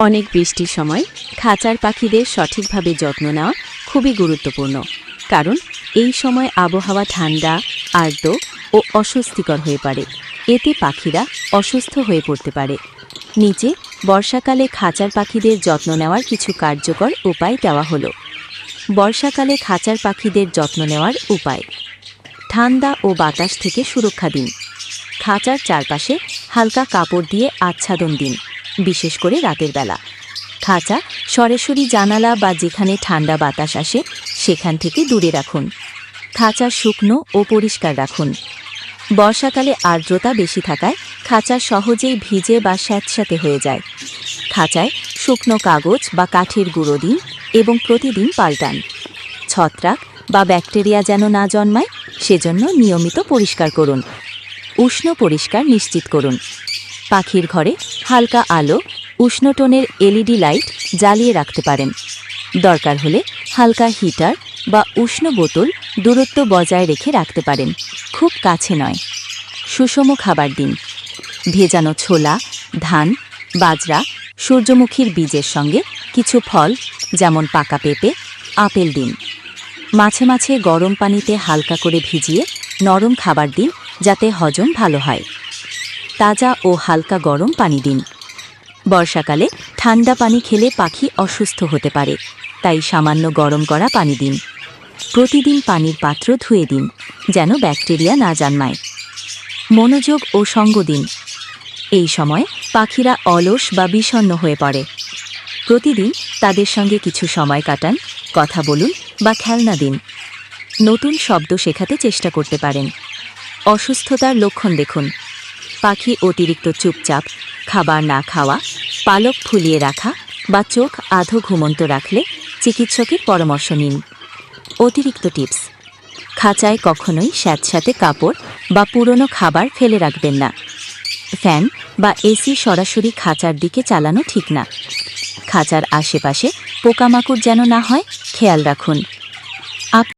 অনেক বৃষ্টির সময় খাঁচার পাখিদের সঠিকভাবে যত্ন নেওয়া খুবই গুরুত্বপূর্ণ, কারণ এই সময় আবহাওয়া ঠান্ডা, আর্দ্র ও অস্বস্তিকর হয়ে পড়ে। এতে পাখিরা অসুস্থ হয়ে পড়তে পারে। নিচে বর্ষাকালে খাঁচার পাখিদের যত্ন নেওয়ার কিছু কার্যকর উপায় দেওয়া হলো। বর্ষাকালে খাঁচার পাখিদের যত্ন নেওয়ার উপায়: ঠান্ডা ও বাতাস থেকে সুরক্ষা দিন। খাঁচার চারপাশে হালকা কাপড় দিয়ে আচ্ছাদন দিন, বিশেষ করে রাতের বেলা। খাঁচা সরাসরি জানালা বা যেখানে ঠান্ডা বাতাস আসে সেখান থেকে দূরে রাখুন। খাঁচা শুকনো ও পরিষ্কার রাখুন। বর্ষাকালে আর্দ্রতা বেশি থাকায় খাঁচা সহজেই ভিজে বা স্যাঁতস্যাঁতে হয়ে যায়। খাঁচায় শুকনো কাগজ বা কাঠের গুঁড়ো দিন এবং প্রতিদিন পাল্টান। ছত্রাক বা ব্যাকটেরিয়া যেন না জন্মায় সেজন্য নিয়মিত পরিষ্কার করুন। উষ্ণ পরিষ্কার নিশ্চিত করুন। পাখির ঘরে হালকা আলো, উষ্ণ টোনের এলইডি লাইট জ্বালিয়ে রাখতে পারেন। দরকার হলে হালকা হিটার বা উষ্ণ বোতল দূরত্ব বজায় রেখে রাখতে পারেন, খুব কাছে নয়। সুষম খাবার দিন। ভেজানো ছোলা, ধান, বাজরা, সূর্যমুখীর বীজের সঙ্গে কিছু ফল যেমন পাকা পেঁপে, আপেল দিন। মাঝে মাঝে গরম পানিতে হালকা করে ভিজিয়ে নরম খাবার দিন, যাতে হজম ভালো হয়। তাজা ও হালকা গরম পানি দিন। বর্ষাকালে ঠান্ডা পানি খেলে পাখি অসুস্থ হতে পারে, তাই সামান্য গরম করা পানি দিন। প্রতিদিন পানির পাত্র ধুয়ে দিন, যেন ব্যাকটেরিয়া না জন্মায়। মনোযোগ ও সঙ্গ দিন। এই সময় পাখিরা অলস বা বিষণ্ণ হয়ে পড়ে। প্রতিদিন তাদের সঙ্গে কিছু সময় কাটান, কথা বলুন বা খেলনা দিন। নতুন শব্দ শেখাতে চেষ্টা করতে পারেন। অসুস্থতার লক্ষণ দেখুন: পাখি অতিরিক্ত চুপচাপ, খাবার না খাওয়া, পালক ফুলিয়ে রাখা বা চোখ আধো ঘুমন্ত রাখলে চিকিৎসকের পরামর্শ নিন। অতিরিক্ত টিপস: খাঁচায় কখনোই স্যাঁতস্যাঁতে কাপড় বা পুরনো খাবার ফেলে রাখবেন না। ফ্যান বা এসি সরাসরি খাঁচার দিকে চালানো ঠিক না। খাঁচার আশেপাশে পোকামাকড় যেন না হয় খেয়াল রাখুন।